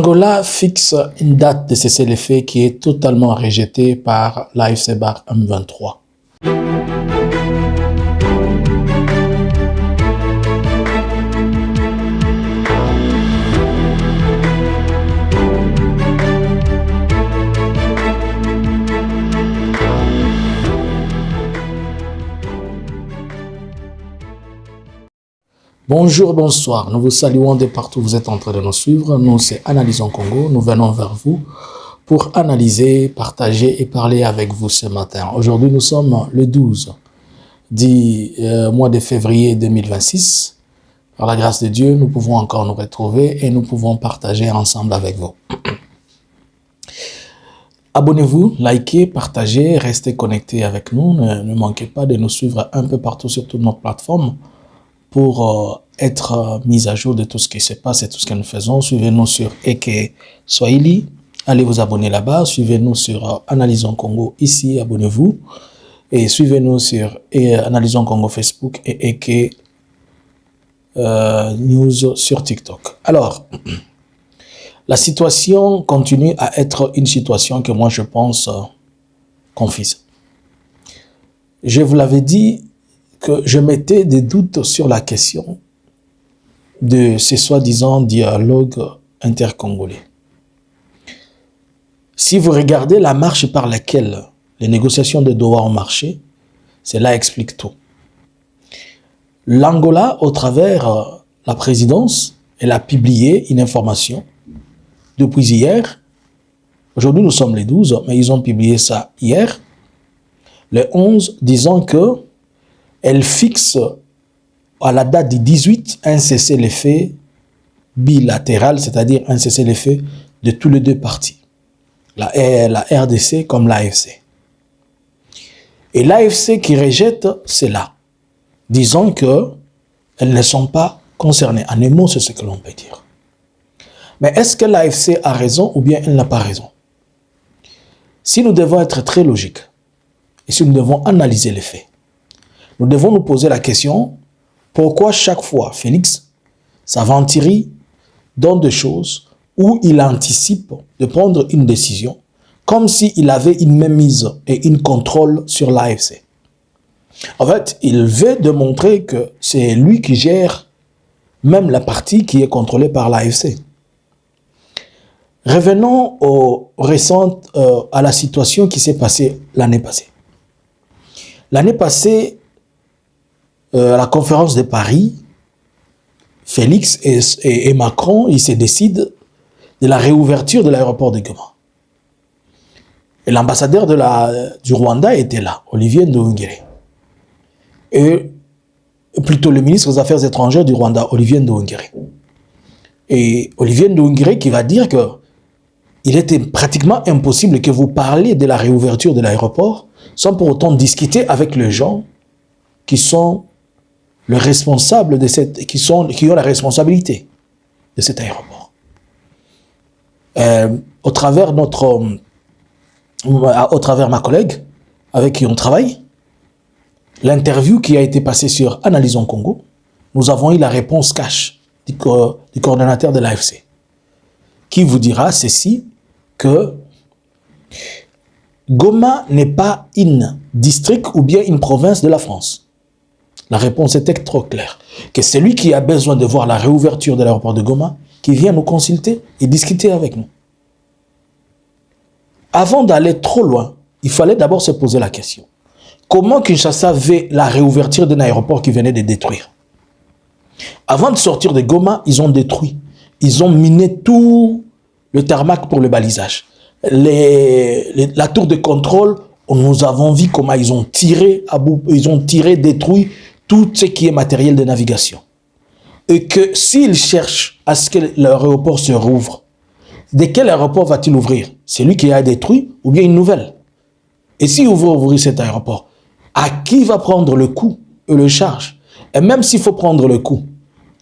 Angola fixe une date de cessez-le-feu qui est totalement rejetée par l'AFC Bar M23. Bonjour, bonsoir. Nous vous saluons de partout où vous êtes en train de nous suivre. Nous, c'est Analysons Congo. Nous venons vers vous pour analyser, partager et parler avec vous ce matin. Aujourd'hui, nous sommes le 12 du mois de février 2026. Par la grâce de Dieu, nous pouvons encore nous retrouver et nous pouvons partager ensemble avec vous. Abonnez-vous, likez, partagez, restez connectés avec nous. Ne manquez pas de nous suivre un peu partout sur toutes nos plateformes pour être mis à jour de tout ce qui se passe et tout ce que nous faisons. Suivez-nous sur Eke Swahili, allez vous abonner là-bas. Suivez-nous sur Analysons Congo ici, abonnez-vous. Et suivez-nous sur Analysons Congo Facebook et Eke News sur TikTok. Alors, la situation continue à être une situation que moi je pense confuse. Je vous l'avais dit, que je mettais des doutes sur la question de ce soi-disant dialogue intercongolais. Si vous regardez la marche par laquelle les négociations de Doha ont marché, cela explique tout. L'Angola, au travers la présidence, elle a publié une information depuis hier. Aujourd'hui, nous sommes les 12, mais ils ont publié ça hier, le 11, disant que elle fixe à la date du 18 un cessez-le-feu bilatéral, c'est-à-dire un cessez-le-feu de tous les deux parties, la RDC comme l'AFC. Et l'AFC qui rejette cela, disant qu'elles ne sont pas concernées. En un mot, c'est ce que l'on peut dire. Mais est-ce que l'AFC a raison ou bien elle n'a pas raison? Si nous devons être très logiques et si nous devons analyser les faits, nous devons nous poser la question, pourquoi chaque fois Félix s'aventure dans des choses où il anticipe de prendre une décision comme s'il avait une mainmise et une contrôle sur l'AFC. En fait, il veut démontrer que c'est lui qui gère même la partie qui est contrôlée par l'AFC. Revenons à la situation qui s'est passée l'année passée. L'année passée, à la conférence de Paris, Félix et Macron, ils se décident de la réouverture de l'aéroport de Goma. Et l'ambassadeur du Rwanda était là, Olivier Nduhungirehe. Et plutôt le ministre des Affaires étrangères du Rwanda, Olivier Nduhungirehe. Et Olivier Nduhungirehe qui va dire que il était pratiquement impossible que vous parliez de la réouverture de l'aéroport sans pour autant discuter avec les gens qui sont le responsable de qui ont la responsabilité de cet aéroport. Au travers ma collègue avec qui on travaille, l'interview qui a été passée sur Analysons Congo, nous avons eu la réponse cash du coordonnateur de l'AFC, qui vous dira ceci, que Goma n'est pas un district ou bien une province de la France. La réponse était trop claire. Que celui qui a besoin de voir la réouverture de l'aéroport de Goma, qui vient nous consulter et discuter avec nous. Avant d'aller trop loin, il fallait d'abord se poser la question. Comment Kinshasa veut la réouverture d'un aéroport qui venait de détruire? Avant de sortir de Goma, ils ont détruit. Ils ont miné tout le tarmac pour le balisage. La tour de contrôle, nous avons vu comment ils ont tiré, détruit tout ce qui est matériel de navigation. Et que s'ils cherchent à ce que l'aéroport se rouvre, de quel aéroport va-t-il ouvrir? Celui qui a détruit ou bien une nouvelle? Et s'il veut ouvrir cet aéroport, à qui va prendre le coût et le charge? Et même s'il faut prendre le coût,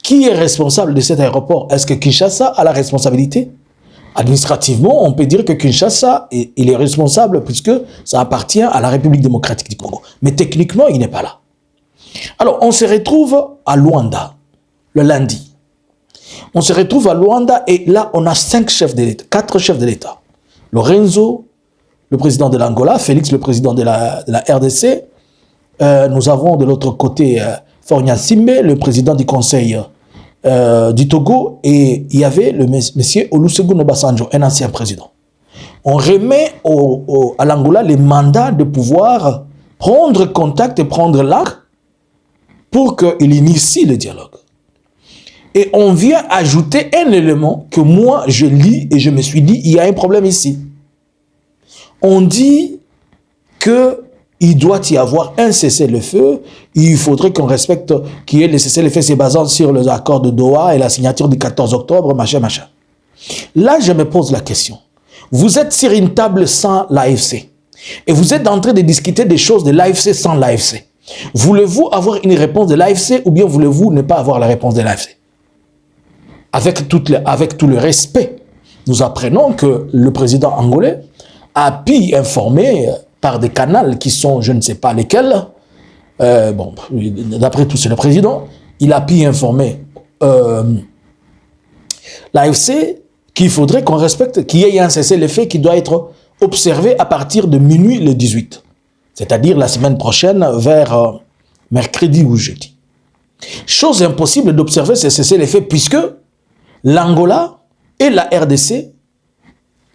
qui est responsable de cet aéroport? Est-ce que Kinshasa a la responsabilité? Administrativement, on peut dire que Kinshasa, il est responsable puisque ça appartient à la République démocratique du Congo. Mais techniquement, il n'est pas là. Alors, on se retrouve à Luanda, le lundi. On se retrouve à Luanda et là, on a 5 chefs de l'État, 4 chefs de l'État. Lorenzo, le président de l'Angola, Félix, le président de la RDC. Nous avons de l'autre côté Faure Gnassingbé, le président du Conseil du Togo, et il y avait le monsieur Olusegun Obasanjo, un ancien président. On remet à l'Angola les mandats de pouvoir prendre contact et prendre l'acte pour qu'il initie le dialogue. Et on vient ajouter un élément que moi je lis et je me suis dit, il y a un problème ici. On dit qu'il doit y avoir un cessez-le-feu, il faudrait qu'on respecte qu'il y ait le cessez-le-feu se basant sur les accords de Doha et la signature du 14 octobre, machin, machin. Là, je me pose la question. Vous êtes sur une table sans l'AFC et vous êtes en train de discuter des choses de l'AFC sans l'AFC. Voulez-vous avoir une réponse de l'AFC ou bien voulez-vous ne pas avoir la réponse de l'AFC? Avec tout le respect, nous apprenons que le président angolais a pu informer par des canaux qui sont, je ne sais pas lesquels, bon, d'après tout c'est le président, il a pu informer l'AFC qu'il faudrait qu'on respecte, qu'il y ait un cessez-le-feu qui doit être observé à partir de minuit le 18, c'est-à-dire la semaine prochaine vers mercredi ou jeudi. Chose impossible d'observer ce cessez-le-feu puisque l'Angola et la RDC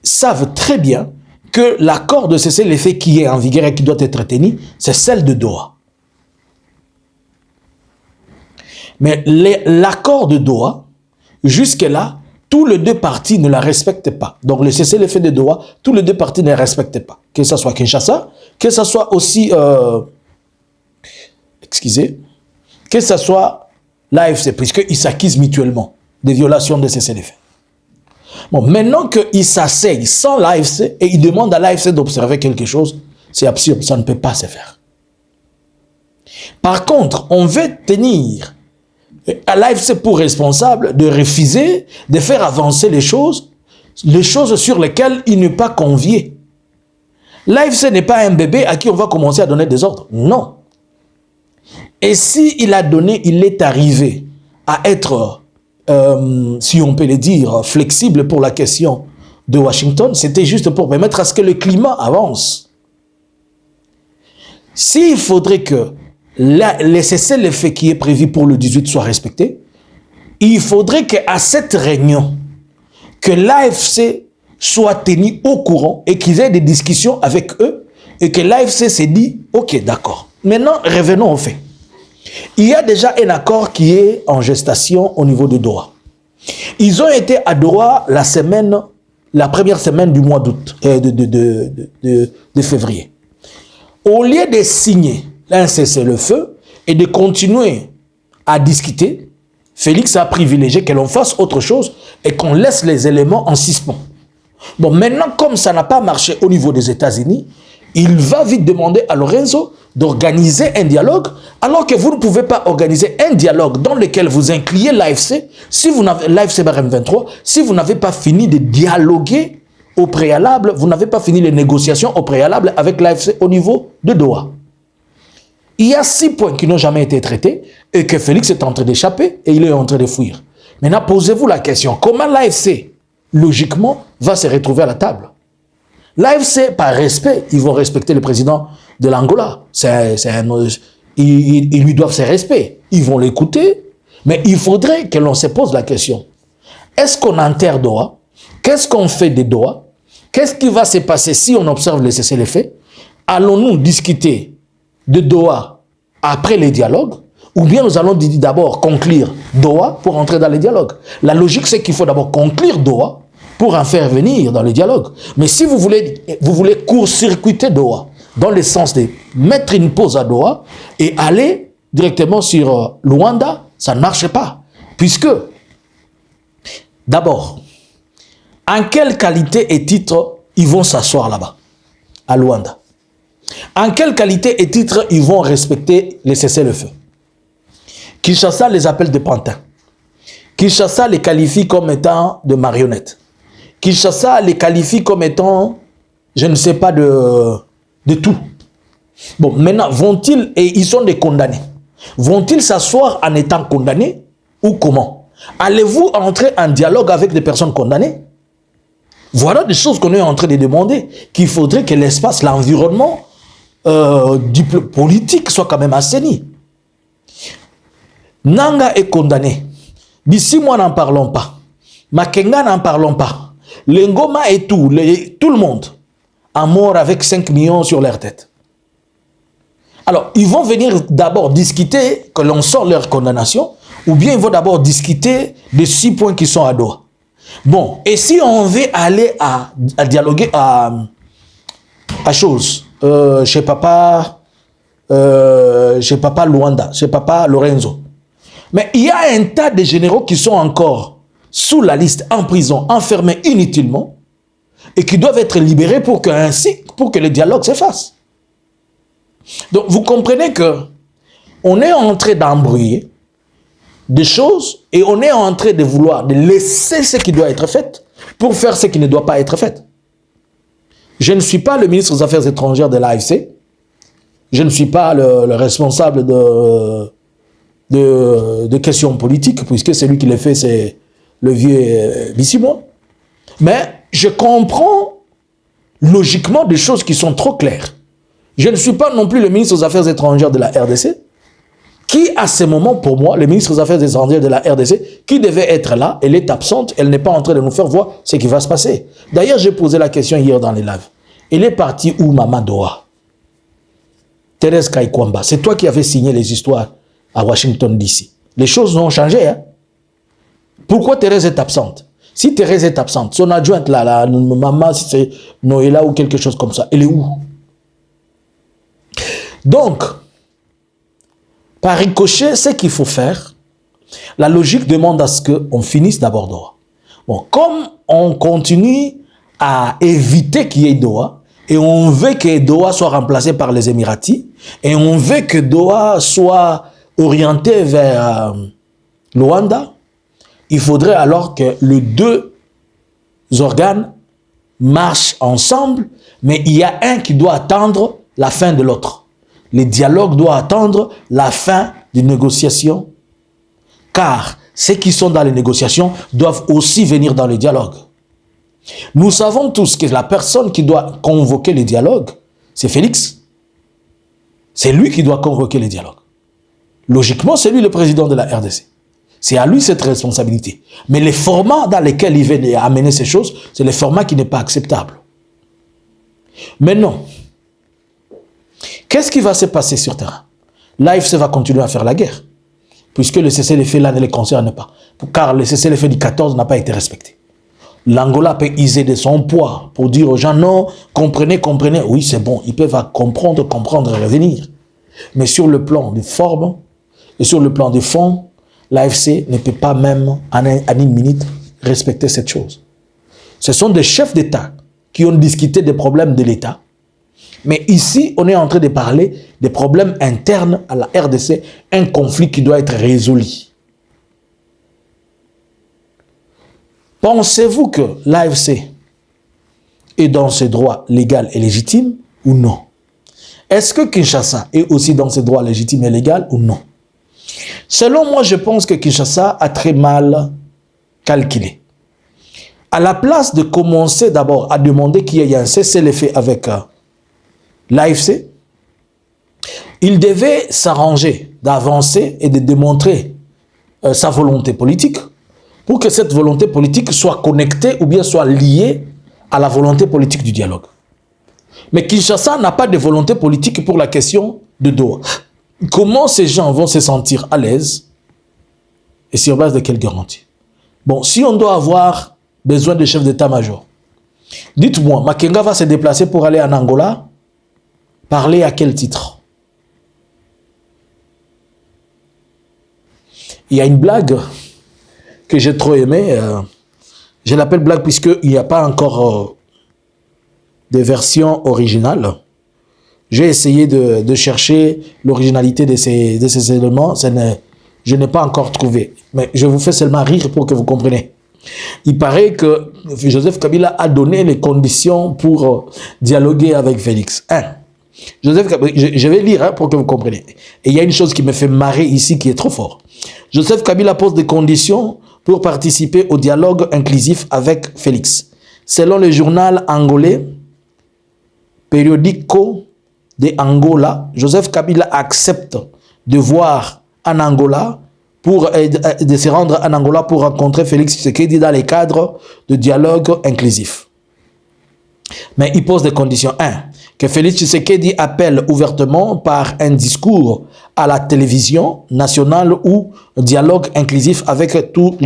savent très bien que l'accord de cessez-le-feu qui est en vigueur et qui doit être tenu, c'est celle de Doha. Mais l'accord de Doha, jusque-là, tous les deux parties ne la respectent pas. Donc le cessez-le-feu de Doha, tous les deux parties ne la respectent pas. Que ce soit Kinshasa, que ce soit aussi, que ce soit l'AFC, puisqu'ils s'accusent mutuellement des violations de cessez-le-feu. Bon, maintenant qu'ils s'asseyent sans l'AFC et ils demandent à l'AFC d'observer quelque chose, c'est absurde, ça ne peut pas se faire. Par contre, on veut tenir à l'AFC pour responsable de refuser de faire avancer les choses sur lesquelles il n'est pas convié. L'AFC n'est pas un bébé à qui on va commencer à donner des ordres. Non. Et s'il est arrivé à être, si on peut le dire, flexible pour la question de Washington, c'était juste pour permettre à ce que le climat avance. S'il faudrait que le cessez-le-feu qui est prévu pour le 18 soit respecté, il faudrait qu'à cette réunion, que l'AFC soit tenu au courant et qu'ils aient des discussions avec eux et que l'AFC s'est dit, ok, d'accord. Maintenant, revenons au fait. Il y a déjà un accord qui est en gestation au niveau de Doha. Ils ont été à Doha la première semaine du mois d'août, de février. Au lieu de signer un cessez-le-feu et de continuer à discuter, Félix a privilégié que l'on fasse autre chose et qu'on laisse les éléments en suspens. Bon, maintenant, comme ça n'a pas marché au niveau des États-Unis, il va vite demander à Lorenzo d'organiser un dialogue, alors que vous ne pouvez pas organiser un dialogue dans lequel vous incluez l'AFC, si vous n'avez l'AFC barème 23, si vous n'avez pas fini de dialoguer au préalable, vous n'avez pas fini les négociations au préalable avec l'AFC au niveau de Doha. Il y a 6 points qui n'ont jamais été traités et que Félix est en train d'échapper et il est en train de fuir. Maintenant, posez-vous la question, comment l'AFC, logiquement, va se retrouver à la table? L'AFC, par respect, ils vont respecter le président de l'Angola. Ils lui doivent ses respects. Ils vont l'écouter, mais il faudrait que l'on se pose la question. Est-ce qu'on enterre Doha? Qu'est-ce qu'on fait de Doha? Qu'est-ce qui va se passer si on observe le cessez-le-feu? Allons-nous discuter de Doha après les dialogues? Ou bien nous allons d'abord conclure Doha pour entrer dans les dialogues? La logique, c'est qu'il faut d'abord conclure Doha pour en faire venir dans le dialogue. Mais si vous voulez court-circuiter Doha, dans le sens de mettre une pause à Doha et aller directement sur Luanda, ça ne marche pas. Puisque, d'abord, en quelle qualité et titre ils vont s'asseoir là-bas, à Luanda? En quelle qualité et titre ils vont respecter les cessez-le-feu? Kinshasa les appelle des pantins. Kinshasa les qualifie comme étant de marionnettes. Kinshasa les qualifie comme étant, je ne sais pas, de tout. Bon, maintenant, et ils sont des condamnés. Vont-ils s'asseoir en étant condamnés ou comment? Allez-vous entrer en dialogue avec des personnes condamnées? Voilà des choses qu'on est en train de demander, qu'il faudrait que l'espace, l'environnement politique soit quand même assaini. Nanga est condamné. D'ici moi, n'en parlons pas. Makenga, n'en parlons pas. Lengoma et tout le monde en mort avec 5 millions sur leur tête. Alors, ils vont venir d'abord discuter que l'on sort leur condamnation, ou bien ils vont d'abord discuter des 6 points qui sont à Doha. Bon, et si on veut aller à dialoguer à chose, chez papa Luanda, chez papa Lorenzo. Mais il y a un tas de généraux qui sont encore sous la liste, en prison, enfermés inutilement, et qui doivent être libérés pour que le dialogue se fasse. Donc, vous comprenez que on est en train d'embrouiller des choses et on est en train de vouloir de laisser ce qui doit être fait pour faire ce qui ne doit pas être fait. Je ne suis pas le ministre des Affaires étrangères de l'AFC. Je ne suis pas le responsable de questions politiques, puisque celui qui les fait, c'est le vieux Bissimo. Mais je comprends logiquement des choses qui sont trop claires. Je ne suis pas non plus le ministre des Affaires étrangères de la RDC, qui, à ce moment, pour moi, le ministre des Affaires étrangères de la RDC, qui devait être là, elle est absente, elle n'est pas en train de nous faire voir ce qui va se passer. D'ailleurs, j'ai posé la question hier dans les lives. Elle est partie où, Maman Doha? Thérèse Kaikwamba, c'est toi qui avais signé les histoires à Washington DC. Les choses ont changé. Hein? Pourquoi Thérèse est absente? Si Thérèse est absente, son adjointe là, la maman, si c'est Noëlla ou quelque chose comme ça, elle est où? Donc, par ricochet, ce qu'il faut faire, la logique demande à ce qu'on finisse d'abord Doha. Bon, comme on continue à éviter qu'il y ait Doha, et on veut que Doha soit remplacé par les Émiratis, et on veut que Doha soit orienté vers Luanda, il faudrait alors que les deux organes marchent ensemble, mais il y a un qui doit attendre la fin de l'autre. Le dialogue doit attendre la fin des négociations, car ceux qui sont dans les négociations doivent aussi venir dans le dialogue. Nous savons tous que la personne qui doit convoquer le dialogue, c'est Félix. C'est lui qui doit convoquer le dialogue. Logiquement, c'est lui le président de la RDC. C'est à lui cette responsabilité. Mais les formats dans lesquels il vient amener ces choses, c'est le format qui n'est pas acceptable. Mais non. Qu'est-ce qui va se passer sur terrain? L'AFC va continuer à faire la guerre, puisque le cessez-le-feu là ne les concerne pas, car le cessez-le-feu du 14 n'a pas été respecté. L'Angola peut user de son poids pour dire aux gens, non, comprenez, comprenez. Oui, c'est bon, ils peuvent comprendre et revenir. Mais sur le plan de forme et sur le plan de fond, l'AFC ne peut pas même en une minute respecter cette chose. Ce sont des chefs d'État qui ont discuté des problèmes de l'État. Mais ici, on est en train de parler des problèmes internes à la RDC, un conflit qui doit être résolu. Pensez-vous que l'AFC est dans ses droits légaux et légitimes ou non? Est-ce que Kinshasa est aussi dans ses droits légitimes et légaux ou non? Selon moi, je pense que Kinshasa a très mal calculé. À la place de commencer d'abord à demander qu'il y ait un cessez-le-feu avec l'AFC, il devait s'arranger d'avancer et de démontrer sa volonté politique pour que cette volonté politique soit connectée ou bien soit liée à la volonté politique du dialogue. Mais Kinshasa n'a pas de volonté politique pour la question de Doha. Comment ces gens vont se sentir à l'aise et sur base de quelle garantie? Bon, si on doit avoir besoin de chefs d'état-major, dites-moi, Makenga va se déplacer pour aller en Angola? Parler à quel titre? Il y a une blague que j'ai trop aimée. Je l'appelle blague puisqu'il n'y a pas encore de version originale. J'ai essayé de chercher l'originalité de ces éléments. Je n'ai pas encore trouvé. Mais je vous fais seulement rire pour que vous compreniez. Il paraît que Joseph Kabila a donné les conditions pour dialoguer avec Félix. Joseph Kabila, je vais lire pour que vous compreniez. Et il y a une chose qui me fait marrer ici qui est trop fort. Joseph Kabila pose des conditions pour participer au dialogue inclusif avec Félix. Selon le journal angolais Periodico de Angola, Joseph Kabila accepte de voir en Angola de se rendre en Angola pour rencontrer Félix Tshisekedi dans le cadre de dialogue inclusif. Mais il pose des conditions. 1. Que Félix Tshisekedi appelle ouvertement par un discours à la télévision nationale ou dialogue inclusif avec toute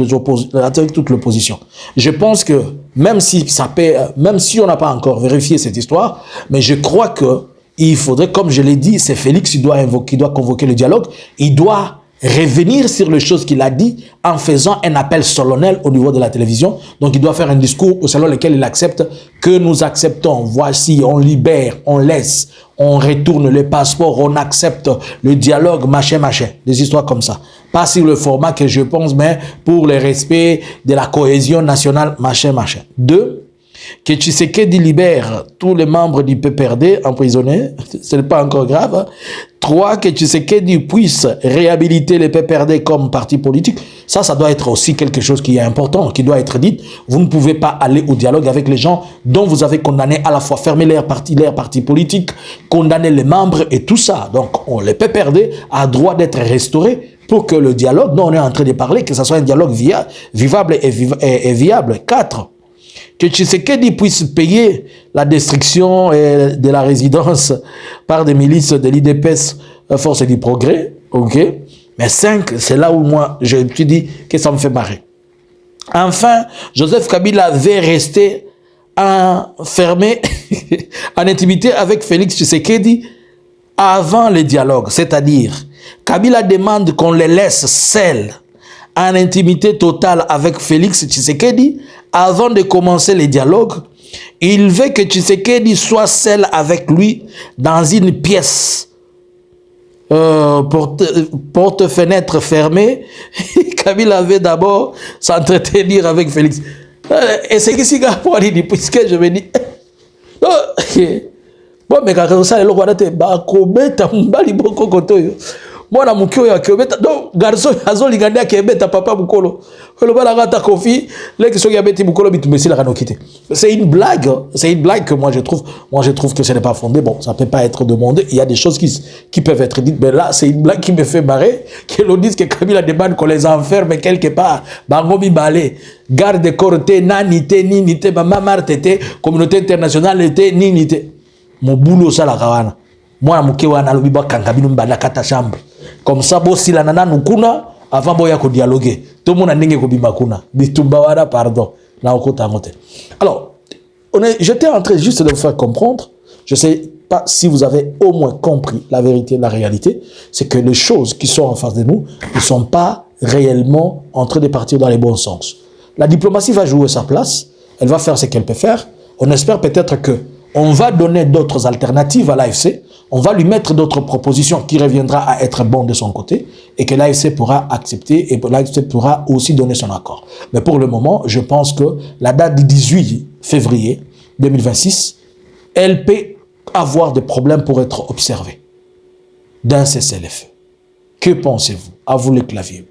l'opposition. Je pense que même si on n'a pas encore vérifié cette histoire, mais je crois que il faudrait, comme je l'ai dit, c'est Félix qui doit convoquer le dialogue. Il doit revenir sur les choses qu'il a dit en faisant un appel solennel au niveau de la télévision. Donc il doit faire un discours selon lequel il accepte que nous acceptons. Voici, on libère, on laisse, on retourne les passeports, on accepte le dialogue, machin, machin. Des histoires comme ça. Pas sur le format que je pense, mais pour le respect de la cohésion nationale, machin, machin. 2. Que Tshisekedi libère tous les membres du PPRD emprisonnés, ce n'est pas encore grave. 3. Que Tshisekedi puisse réhabiliter les PPRD comme parti politique. Ça doit être aussi quelque chose qui est important, qui doit être dit. Vous ne pouvez pas aller au dialogue avec les gens dont vous avez condamné à la fois fermer leur parti politique, condamner les membres et tout ça. Donc, le PPRD a droit d'être restauré pour que le dialogue, dont on est en train de parler, que ce soit un dialogue vivable et viable. 4. Que Tshisekedi puisse payer la destruction de la résidence par des milices de l'IDPS, Force du Progrès, ok. Mais 5, c'est là où moi, je te dis que ça me fait marrer. Enfin, Joseph Kabila veut rester enfermé en intimité avec Félix Tshisekedi avant le dialogue. C'est-à-dire, Kabila demande qu'on les laisse seuls en intimité totale avec Félix Tshisekedi avant de commencer les dialogues. Il veut que Tshisekedi soit seul avec lui dans une pièce, porte-fenêtre fermée. Kabila veut d'abord s'entretenir avec Félix. Et c'est ici puisque je me dis bon, mais quand ça, le roi de Bakobeta, Mbali Boko Kotoyo. Moi, na mukio ya kiobeta, donc garçon azoli ganda kiobeta papa bukolo. Le bala gata kofi, les qui sont yabeti bukolo bitumesi la kanokite. C'est une blague que moi je trouve que ce n'est pas fondé. Bon, ça peut pas être demandé. Il y a des choses qui peuvent être dites, mais là c'est une blague qui me fait marrer. Que l'on dise que Kabila demande qu'on les enferme quelque part. Bangomi balé, garde corps té, nanité, ninité, mamar tété, communauté internationale tété, ninité. Mon boulot ça la kawana. Moi, na mukio wana lobi ba kangabinu mbala kata chambre. Comme ça, si la nana nous kuna, avant boya ko dialoguer. Tout le monde a n'engé ko bimakuna. Bitumba pardon. Là, on compte à monter. Alors, j'étais en train juste de vous faire comprendre. Je ne sais pas si vous avez au moins compris la vérité, la réalité. C'est que les choses qui sont en face de nous ne sont pas réellement en train de partir dans les bons sens. La diplomatie va jouer sa place. Elle va faire ce qu'elle peut faire. On espère peut-être que on va donner d'autres alternatives à l'AFC. On va lui mettre d'autres propositions qui reviendra à être bon de son côté et que l'AFC pourra accepter et l'AFC pourra aussi donner son accord. Mais pour le moment, je pense que la date du 18 février 2026, elle peut avoir des problèmes pour être observée d'un cessez-le-feu. Que pensez-vous? À vous les claviers.